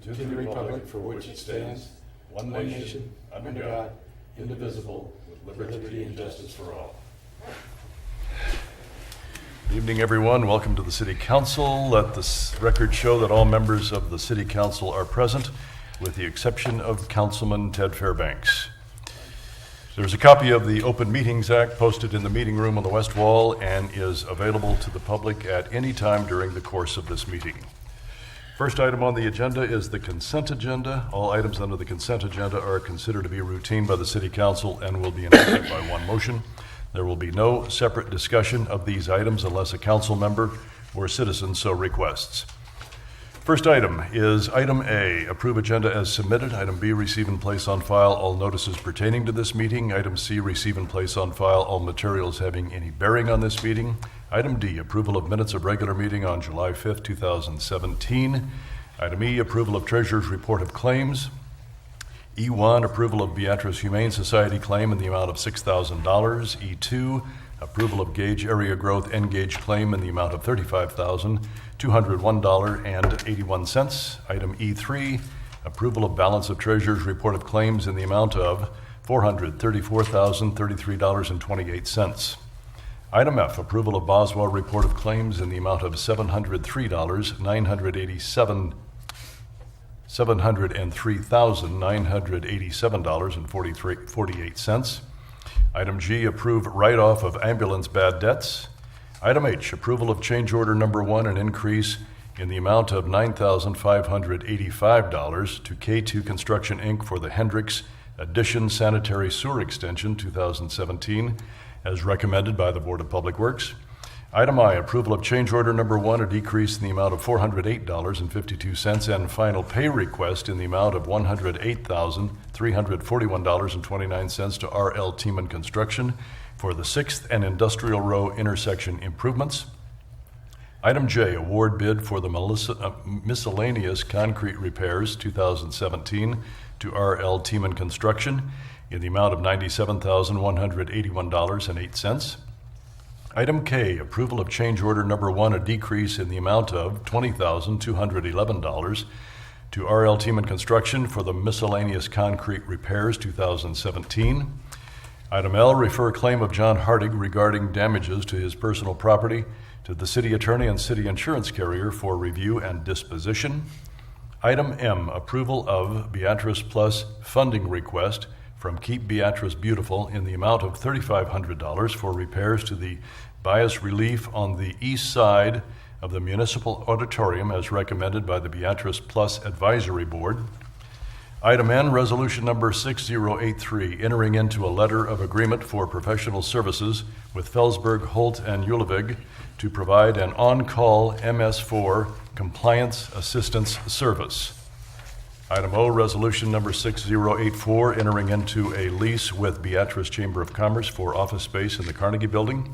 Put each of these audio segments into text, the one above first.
to the republic for which it stands, one nation, under God, indivisible, with liberty and justice for all. Good evening, everyone. Welcome to the City Council. Let the record show that all members of the City Council are present, with the exception of Councilman Ted Fairbanks. There's a copy of the Open Meetings Act posted in the meeting room on the west wall and is available to the public at any time during the course of this meeting. First item on the agenda is the consent agenda. All items under the consent agenda are considered to be routine by the City Council and will be enacted by one motion. There will be no separate discussion of these items unless a council member or citizen so requests. First item is item A, approve agenda as submitted. Item B, receive and place on file all notices pertaining to this meeting. Item C, receive and place on file all materials having any bearing on this meeting. Item D, approval of minutes of regular meeting on July 5th, 2017. Item E, approval of Treasurer's report of claims. E1, approval of Beatrice Humane Society claim in the amount of $6,000. E2, approval of Gage Area Growth Engage claim in the amount of $35,201.81. Item E3, approval of balance of Treasurer's report of claims in the amount of $434,033.28. Item F, approval of Boswell report of claims in the amount of $703,987.48. Item G, approve write-off of ambulance bad debts. Item H, approval of change order number 1, an increase in the amount of $9,585 to K2 Construction, Inc. for the Hendricks Addition Sanitary Sewer Extension 2017, as recommended by the Board of Public Works. Item I, approval of change order number 1, a decrease in the amount of $408.52, and final pay request in the amount of $108,341.29 to R.L. Tiemann Construction for the 6th and Industrial Row intersection improvements. Item J, award bid for the miscellaneous concrete repairs 2017 to R.L. Tiemann Construction in the amount of $97,181.08. Item K, approval of change order number 1, a decrease in the amount of $20,211 to R.L. Tiemann Construction for the miscellaneous concrete repairs 2017. Item L, refer claim of John Hardig regarding damages to his personal property to the city attorney and city insurance carrier for review and disposition. Item M, approval of Beatrice Plus funding request from Keep Beatrice Beautiful in the amount of $3,500 for repairs to the bias relief on the east side of the Municipal Auditorium as recommended by the Beatrice Plus Advisory Board. Item N, resolution number 6083, entering into a letter of agreement for professional services with Felsberg, Holt, and Ulevig to provide an on-call MS4 compliance assistance service. Item O, resolution number 6084, entering into a lease with Beatrice Chamber of Commerce for office space in the Carnegie Building.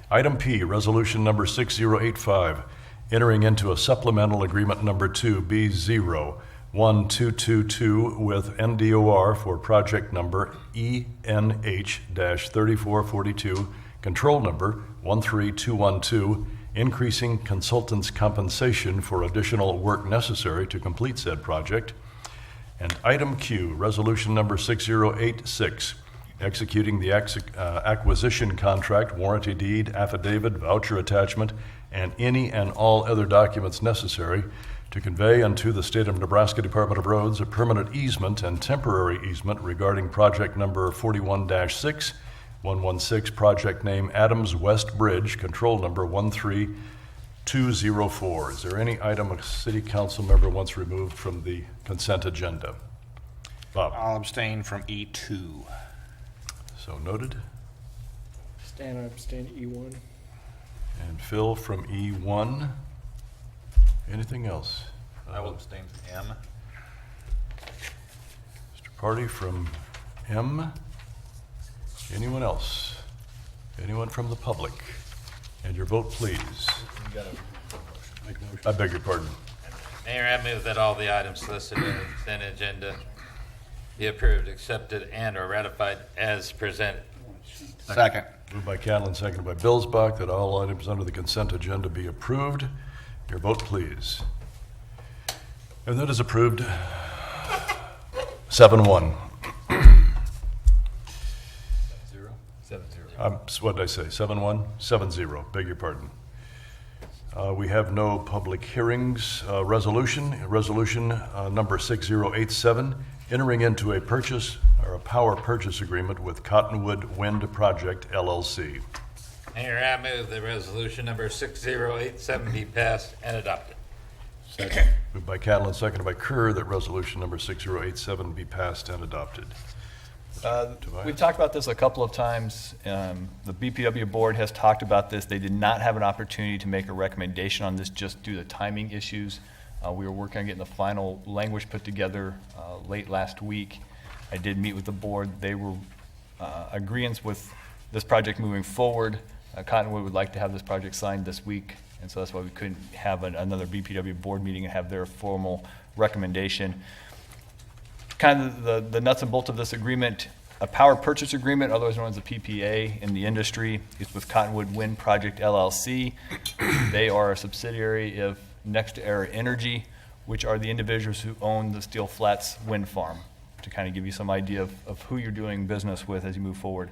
Item P, resolution number 6085, entering into a supplemental agreement number 2B01222 with NDOR for project number ENH-3442, control number 13212, increasing consultants' compensation for additional work necessary to complete said project. And item Q, resolution number 6086, executing the acquisition contract, warranty deed, affidavit, voucher attachment, and any and all other documents necessary to convey unto the State of Nebraska Department of Roads a permanent easement and temporary easement regarding project number 41-6, 116, project name Adams West Bridge, control number 13204. Is there any item a city council member wants removed from the consent agenda? Bob? I'll abstain from E2. So noted. Stan, I abstain E1. And Phil from E1. Anything else? I will abstain from M. Mr. Party from M. Anyone else? Anyone from the public? And your vote, please. I beg your pardon. Mayor, I move that all the items listed in the consent agenda be approved, accepted, and or ratified as presented. Second. Moved by Catlin, seconded by Billsbach, that all items under the consent agenda be approved. Your vote, please. And that is approved 7-1. 7-0. What did I say, 7-1? 7-0, beg your pardon. We have no public hearings. Resolution number 6087, entering into a power purchase agreement with Cottonwood Wind Project LLC. Mayor, I move that resolution number 6087 be passed and adopted. Second. Moved by Catlin, seconded by Kerr, that resolution number 6087 be passed and adopted. We've talked about this a couple of times. The BPW board has talked about this. They did not have an opportunity to make a recommendation on this just due to timing issues. We were working on getting the final language put together late last week. I did meet with the board. They were agreeance with this project moving forward. Cottonwood would like to have this project signed this week, and so that's why we couldn't have another BPW board meeting and have their formal recommendation. Kind of the nuts and bolts of this agreement, a power purchase agreement, otherwise known as a PPA in the industry, is with Cottonwood Wind Project LLC. They are a subsidiary of NextEra Energy, which are the individuals who own the Steel Flats wind farm, to kind of give you some idea of who you're doing business with as you move forward.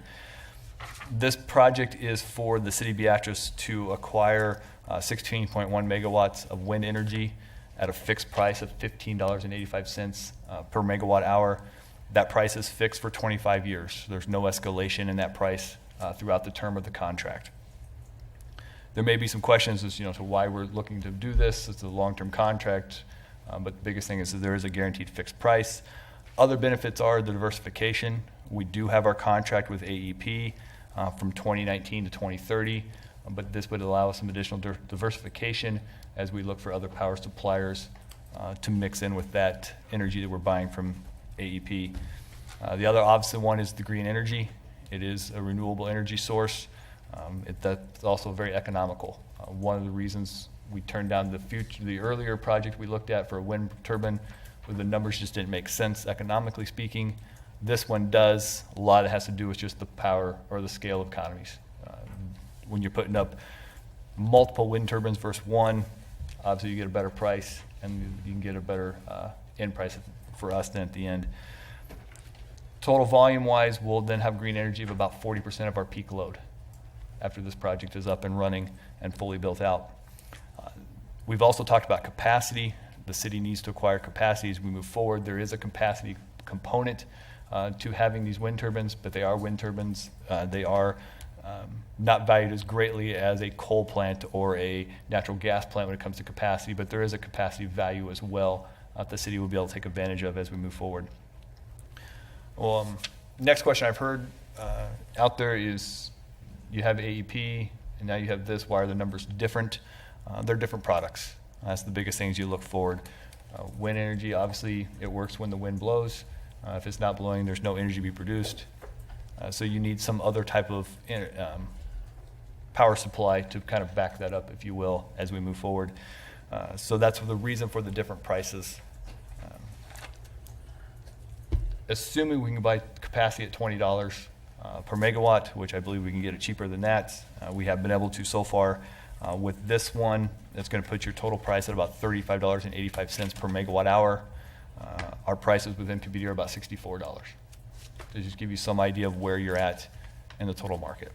This project is for the city of Beatrice to acquire 16.1 megawatts of wind energy at a fixed price of $15.85 per megawatt hour. That price is fixed for 25 years. There's no escalation in that price throughout the term of the contract. There may be some questions as to why we're looking to do this. It's a long-term contract, but the biggest thing is that there is a guaranteed fixed price. Other benefits are the diversification. We do have our contract with AEP from 2019 to 2030, but this would allow us some additional diversification as we look for other power suppliers to mix in with that energy that we're buying from AEP. The other obvious one is the green energy. It is a renewable energy source. That's also very economical. One of the reasons we turned down the earlier project we looked at for a wind turbine, where the numbers just didn't make sense economically speaking. This one does. A lot of it has to do with just the power or the scale of economies. When you're putting up multiple wind turbines versus one, obviously you get a better price, and you can get a better end price for us then at the end. Total volume-wise, we'll then have green energy of about 40% of our peak load after this project is up and running and fully built out. We've also talked about capacity. The city needs to acquire capacity as we move forward. There is a capacity component to having these wind turbines, but they are wind turbines. They are not valued as greatly as a coal plant or a natural gas plant when it comes to capacity, but there is a capacity value as well that the city will be able to take advantage of as we move forward. Well, next question I've heard out there is, you have AEP, and now you have this. Why are the numbers different? They're different products. That's the biggest things you look forward. Wind energy, obviously, it works when the wind blows. If it's not blowing, there's no energy to be produced. So you need some other type of power supply to kind of back that up, if you will, as we move forward. So that's the reason for the different prices. Assuming we can buy capacity at $20 per megawatt, which I believe we can get it cheaper than that, we have been able to so far. With this one, that's going to put your total price at about $35.85 per megawatt hour. Our prices with MPBD are about $64. To just give you some idea of where you're at in the total market.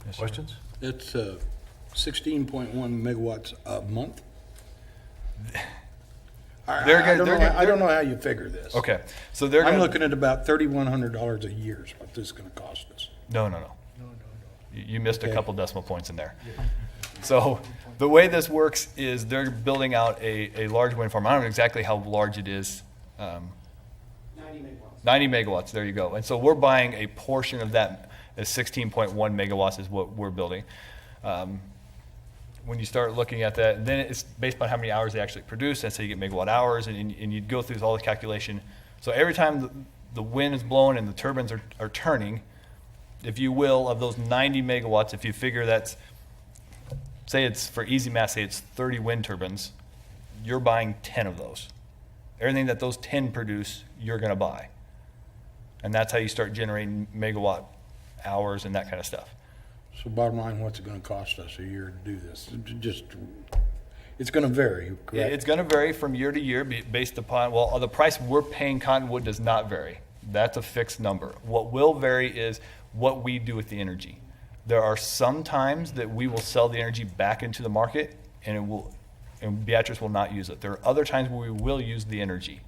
Yes, sir. Questions? It's 16.1 megawatts a month? I don't know how you figure this. Okay, so they're I'm gonna, looking at about $3,100 a year is what this is going to cost us. No. You missed a Okay. couple decimal points in there. So the way this works is they're building out a large wind farm. I don't know exactly how large it is. 90 megawatts, there you go. And so we're buying a portion of that. 16.1 megawatts is what we're building. When you start looking at that, then it's based on how many hours they actually produce, and so you get megawatt hours, and you go through all the calculation. So every time the wind is blowing and the turbines are turning, if you will, of those 90 megawatts, if you figure that's, say it's, for easy math, say it's 30 wind turbines, you're buying 10 of those. Everything that those 10 produce, you're going to buy. And that's how you start generating megawatt hours and that kind of stuff. So bottom line, what's it going to cost us a year to do this? Just It's gonna vary, correct? It's going to vary from year to year based upon, well, the price we're paying Cottonwood does not vary. That's a fixed number. What will vary is what we do with the energy. There are some times that we will sell the energy back into the market and Beatrice will not use it. There are other times where we will use the energy.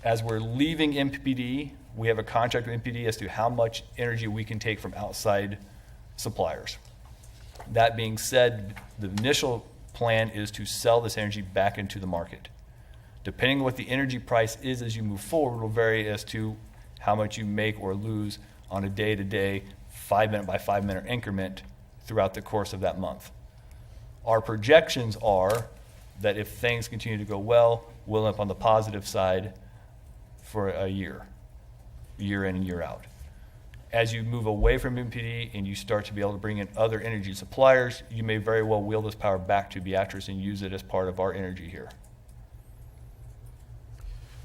As we're leaving MPD, we have a contract with MPD as to how much energy we can take from outside suppliers. That being said, the initial plan is to sell this energy back into the market. Depending on what the energy price is as you move forward will vary as to how much you make or lose on a day-to-day, 5-minute by 5-minute increment throughout the course of that month. Our projections are that if things continue to go well, we'll end up on the positive side for a year in and year out. As you move away from MPD and you start to be able to bring in other energy suppliers, you may very well wheel this power back to Beatrice and use it as part of our energy here.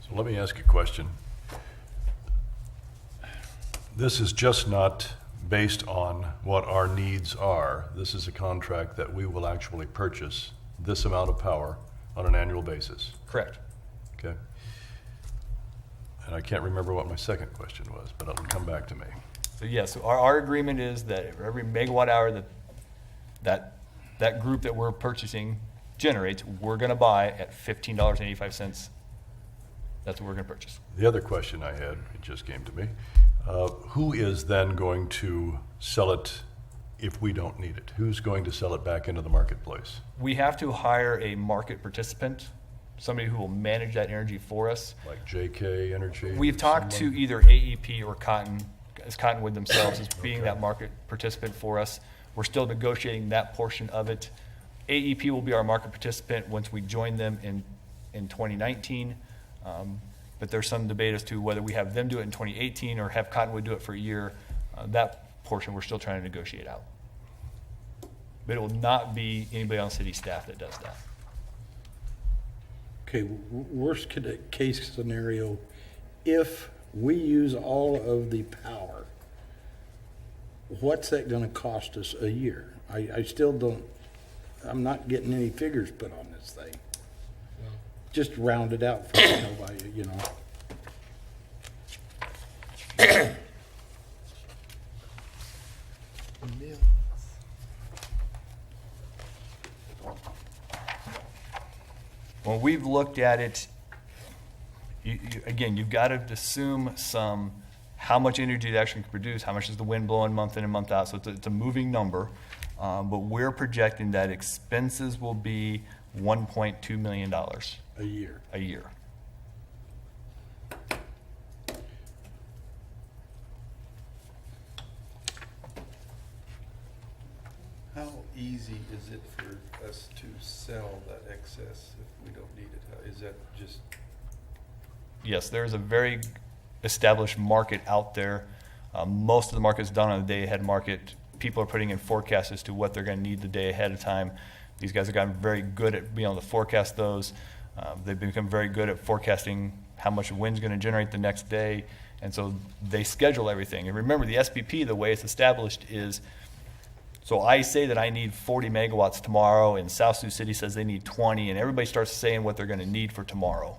So let me ask you a question. This is just not based on what our needs are. This is a contract that we will actually purchase this amount of power on an annual basis. Correct. Okay? And I can't remember what my second question was, but it'll come back to me. So yes, our agreement is that for every megawatt hour that group that we're purchasing generates, we're going to buy at $15.85. That's what we're going to purchase. The other question I had, it just came to me, who is then going to sell it if we don't need it? Who's going to sell it back into the marketplace? We have to hire a market participant, somebody who will manage that energy for us. Like JK Energy? We've talked someone? to either AEP or Cottonwood themselves as being that market participant for us. We're still negotiating that portion of it. AEP will be our market participant once we join them in 2019. But there's some debate as to whether we have them do it in 2018 or have Cottonwood do it for a year. That portion we're still trying to negotiate out. But it will not be anybody on city staff that does that. Okay, worst case scenario, if we use all of the power, what's that gonna cost us a year? I still don't, I'm not getting any figures put on this thing. Just round it out for nobody, you know. When we've looked at it, again, you've got to assume how much energy it actually can produce, how much is the wind blowing month in and month out. So it's a moving number, but we're projecting that expenses will be $1.2 million A year. a year. How easy is it for us to sell that excess if we don't need it? Is that just, Yes, there's a very established market out there. Most of the market is done on a day-ahead market. People are putting in forecasts as to what they're going to need the day ahead of time. These guys have gotten very good at being able to forecast those. They've become very good at forecasting how much wind's going to generate the next day, and so they schedule everything. And remember, the SPP, the way it's established is, so I say that I need 40 megawatts tomorrow, and South Sioux City says they need 20, and everybody starts saying what they're going to need for tomorrow.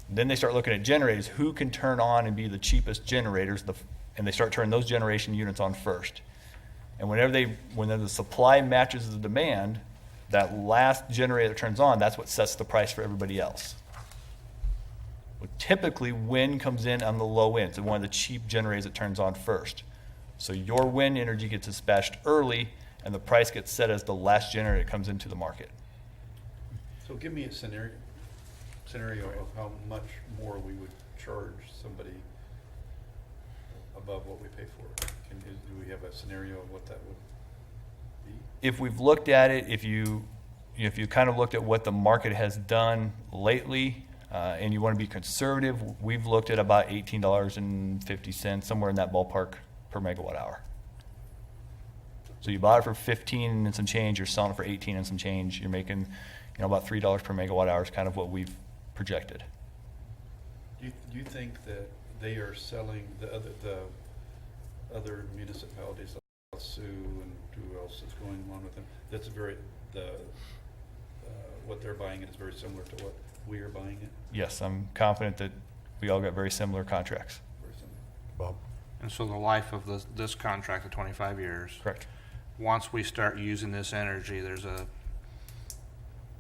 Then they start looking at generators, who can turn on and be the cheapest generators, and they start turning those generation units on first. And whenever the supply matches the demand, that last generator that turns on, that's what sets the price for everybody else. But typically, wind comes in on the low end, so one of the cheap generators that turns on first. So your wind energy gets dispatched early, and the price gets set as the last generator that comes into the market. so give me a scenario of how much more we would charge somebody above what we pay for. Do we have a scenario of what that would be? If we've looked at it, if you kind of looked at what the market has done lately, and you want to be conservative, we've looked at about $18.50, somewhere in that ballpark per megawatt hour. So you bought it for 15 and some change, you're selling it for 18 and some change, you're making, about $3 per megawatt hour is kind of what we've projected. Do you think that they are selling the other municipalities, like Sioux and who else is going on with them? That's what they're buying it is very similar to what we are buying it? Yes, I'm confident that we all got very similar contracts. Very similar. Bob? And so the life of this contract of 25 years, Correct. once we start using this energy, there's a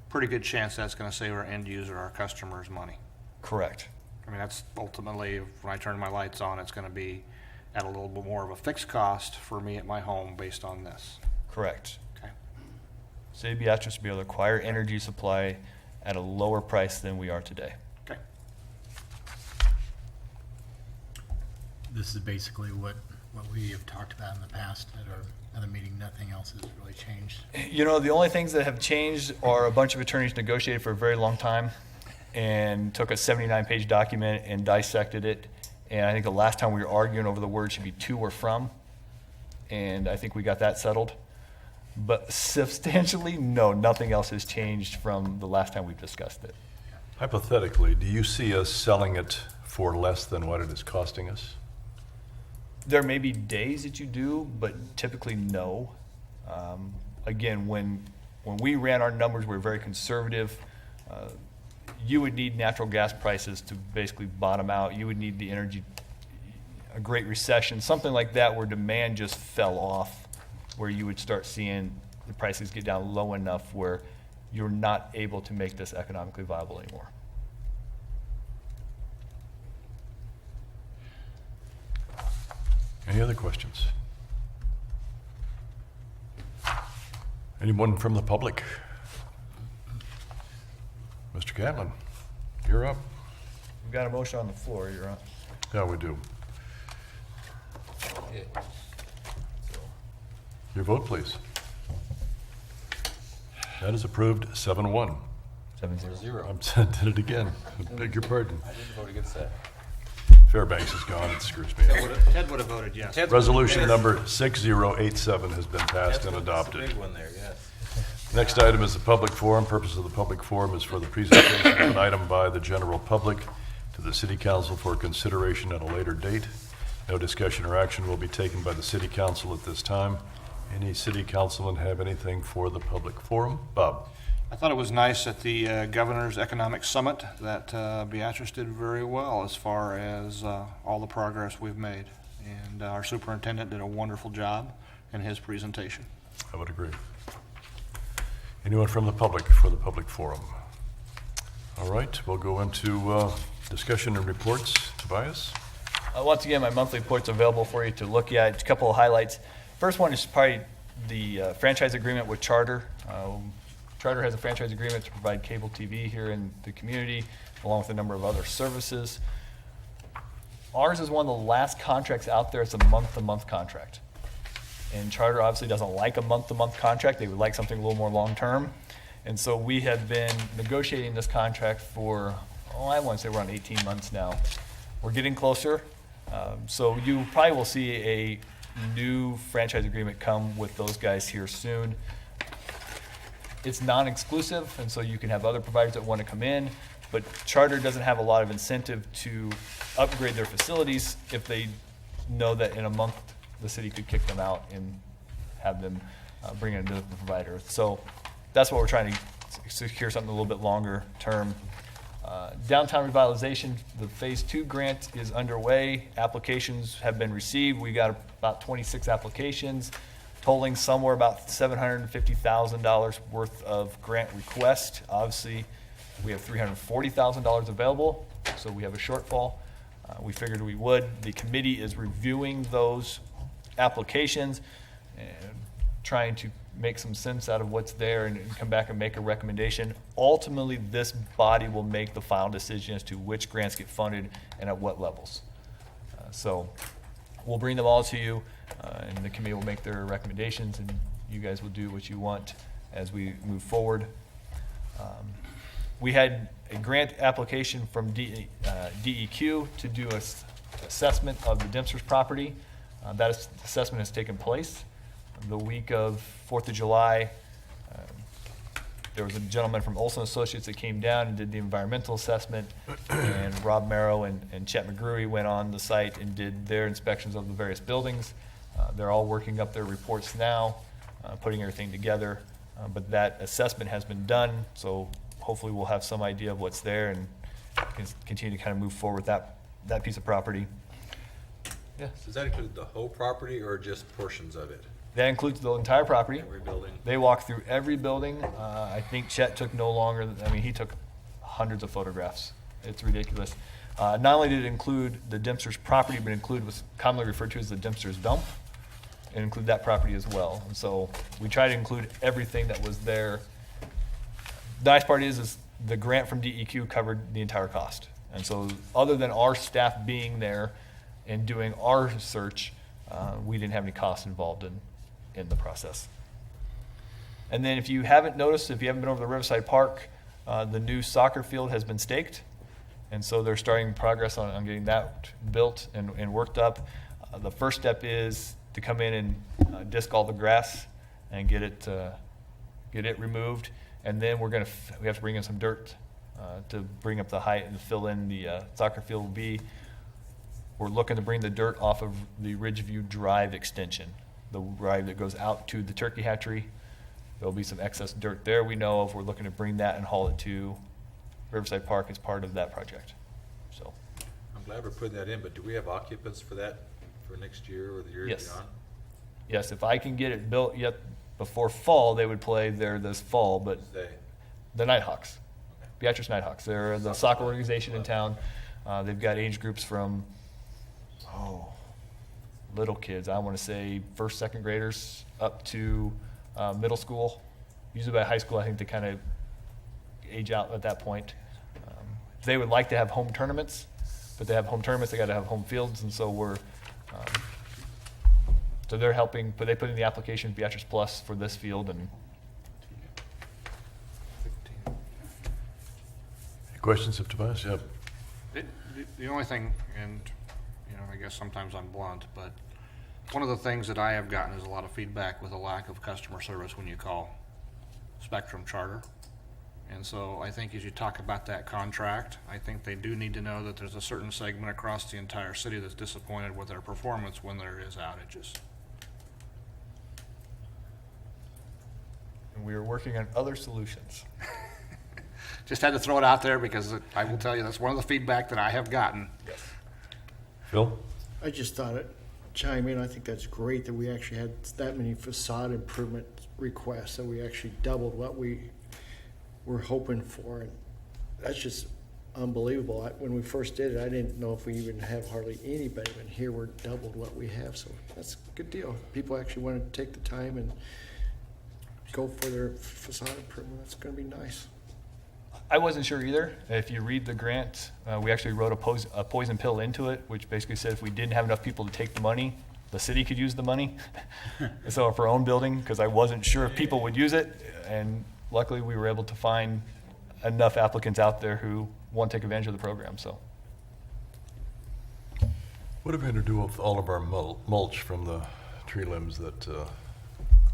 pretty good chance that's going to save our end user, our customers, money. Correct. I mean, that's ultimately, when I turn my lights on, it's going to be at a little bit more of a fixed cost for me at my home based on this. Correct. Okay. City of Beatrice will be able to acquire energy supply at a lower price than we are today. Okay. This is basically what we have talked about in the past at our other meeting. Nothing else has really changed. You know, the only things that have changed are a bunch of attorneys negotiated for a very long time and took a 79-page document and dissected it. And I think the last time we were arguing over the word should be to or from. And I think we got that settled. But substantially, no, nothing else has changed from the last time we discussed it. Hypothetically, do you see us selling it for less than what it is costing us? There may be days that you do, but typically no. Again, when we ran our numbers, we were very conservative. You would need natural gas prices to basically bottom out. You would need the energy, a great recession, something like that where demand just fell off, where you would start seeing the prices get down low enough where you're not able to make this economically viable anymore. Any other questions? Anyone from the public? Mr. Catlin, you're up. We've got a motion on the floor, you're on. Yeah, we do. Yeah. Your vote, please. That is approved 7-1. 7-0. I did it again. Beg your pardon. I didn't vote against that. Fairbanks is gone. It screws me. Ted would have voted yes. Resolution number 6087 has been passed and adopted. Big one there, yes. Next item is the public forum. Purpose of the public forum is for the presentation of an item by the general public to the city council for consideration at a later date. No discussion or action will be taken by the city council at this time. Any city councilman have anything for the public forum? Bob? I thought it was nice at the Governor's Economic Summit that Beatrice did very well as far as all the progress we've made. And our superintendent did a wonderful job in his presentation. I would agree. Anyone from the public for the public forum? All right, we'll go into discussion and reports. Tobias? Once again, my monthly report's available for you to look at. A couple of highlights. First one is probably the franchise agreement with Charter. Charter has a franchise agreement to provide cable TV here in the community, along with a number of other services. Ours is one of the last contracts out there. It's a month-to-month contract. And Charter obviously doesn't like a month-to-month contract. They would like something a little more long-term. And so we have been negotiating this contract for, I want to say we're on 18 months now. We're getting closer. So you probably will see a new franchise agreement come with those guys here soon. It's non-exclusive, and so you can have other providers that want to come in, but Charter doesn't have a lot of incentive to upgrade their facilities if they know that in a month the city could kick them out and have them bring in a different provider. So that's what we're trying to secure, something a little bit longer term. Downtown revitalization, the phase 2 grant is underway. Applications have been received. We got about 26 applications, totaling somewhere about $750,000 worth of grant request. Obviously, we have $340,000 available, so we have a shortfall. We figured we would. The committee is reviewing those applications and trying to make some sense out of what's there and come back and make a recommendation. Ultimately, this body will make the final decision as to which grants get funded and at what levels. So we'll bring them all to you, and the committee will make their recommendations, and you guys will do what you want as we move forward. We had a grant application from DEQ to do an assessment of the Dempster's property. That assessment has taken place. The week of 4th of July, there was a gentleman from Olson Associates that came down and did the environmental assessment, and Rob Merrow and Chet McGrewy went on the site and did their inspections of the various buildings. They're all working up their reports now, putting everything together. But that assessment has been done, so hopefully we'll have some idea of what's there and can continue to kind of move forward with that piece of property. Yeah, Does that include the whole property or just portions of it? that includes the entire property. Every building? They walked through every building. I think Chet took no longer, he took hundreds of photographs. It's ridiculous. Not only did it include the Dempster's property, but include what's commonly referred to as the Dempster's dump, and include that property as well. And so we try to include everything that was there. The nice part is the grant from DEQ covered the entire cost. And so other than our staff being there and doing our search, we didn't have any costs involved in the process. And then if you haven't noticed, if you haven't been over to Riverside Park, the new soccer field has been staked. And so they're starting progress on getting that built and worked up. The first step is to come in and disc all the grass and get it removed. And then we have to bring in some dirt to bring up the height and fill in the soccer field B. We're looking to bring the dirt off of the Ridgeview Drive extension, the drive that goes out to the turkey hatchery. There'll be some excess dirt there we know of. We're looking to bring that and haul it to Riverside Park as part of that project. So, I'm glad we're putting that in, but do we have occupants for that for next year or the year Yes. beyond? yes, if I can get it built yet before fall, they would play there this fall, but They, the Nighthawks, Beatrice Nighthawks. They're the soccer organization in town. They've got age groups from, little kids. I want to say first, second graders up to middle school. Usually by high school, I think they kind of age out at that point. They would like to have home tournaments, but they have home tournaments, they got to have home fields, and so so they're helping, but they put in the application Beatrice Plus for this field, and Any questions of Tobias? Yep. The only thing, and, I guess sometimes I'm blunt, but one of the things that I have gotten is a lot of feedback with a lack of customer service when you call Spectrum Charter. And so I think as you talk about that contract, I think they do need to know that there's a certain segment across the entire city that's disappointed with their performance when there is outages. we are working on other solutions. Just had to throw it out there because I will tell you, that's one of the feedback that I have gotten. Phil? I just thought it chime in. I think that's great that we actually had that many facade improvement requests, that we actually doubled what we were hoping for. And that's just unbelievable. When we first did it, I didn't know if we even have hardly anybody, but here we're doubled what we have. So that's a good deal. People actually want to take the time and go for their facade improvement. That's going to be nice. I wasn't sure either. If you read the grant, we actually wrote a poison pill into it, which basically said if we didn't have enough people to take the money, the city could use the money. So for our own building, because I wasn't sure if people would use it, and luckily we were able to find enough applicants out there who want to take advantage of the program. So What are we going to do with all of our mulch from the tree limbs that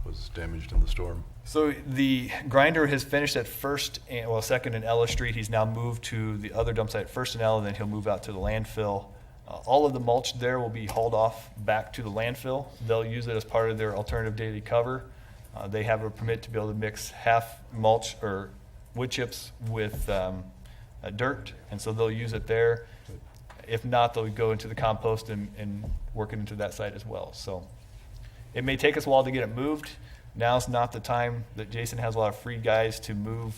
was damaged in the storm? So the grinder has finished at Second and Ella Street. He's now moved to the other dump site at First and Ella, then he'll move out to the landfill. All of the mulch there will be hauled off back to the landfill. They'll use it as part of their alternative daily cover. They have a permit to be able to mix half mulch or wood chips with dirt, and so they'll use it there. If not, they'll go into the compost and work it into that site as well. So it may take us a while to get it moved. Now's not the time that Jason has a lot of free guys to move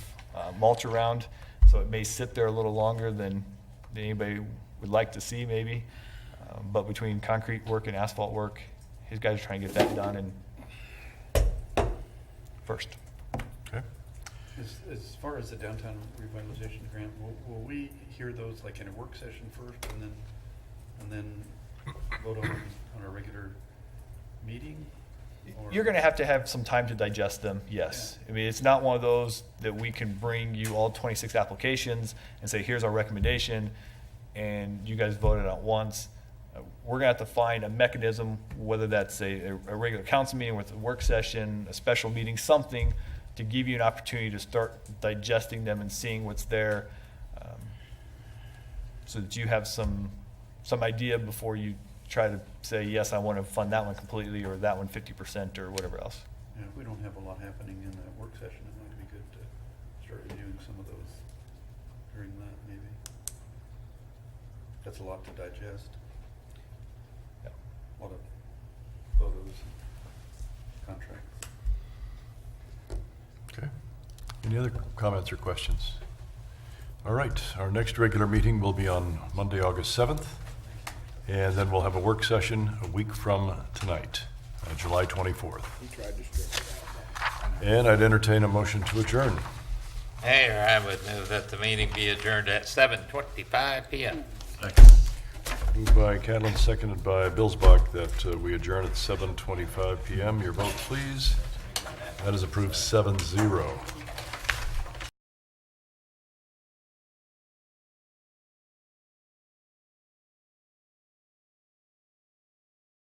mulch around, so it may sit there a little longer than anybody would like to see maybe. But between concrete work and asphalt work, his guys are trying to get that done and first. Okay. As far as the downtown revitalization grant, will we hear those like in a work session first and then vote on a regular meeting? Or- You're going to have some time to digest them, yes. I mean, it's not one of those that we can bring you all 26 applications and say, here's our recommendation, and you guys vote it out once. We're going to have to find a mechanism, whether that's a regular council meeting with a work session, a special meeting, something to give you an opportunity to start digesting them and seeing what's there, so that you have some idea before you try to say, yes, I want to fund that one completely or that one 50% or whatever else. you know, if we don't have a lot happening in that work session, it might be good to start reviewing some of those during that, maybe. That's a lot to digest. A lot of photos and contracts. Okay. Any other comments or questions? All right, our next regular meeting will be on Monday, August 7th, and then we'll have a work session a week from tonight, July 24th. And I'd entertain a motion to adjourn. Mayor, I would move that the meeting be adjourned at 7:25 PM. Moved by Catlin, seconded by Billsbach, that we adjourn at 7:25 PM. Your vote, please. That is approved 7-0.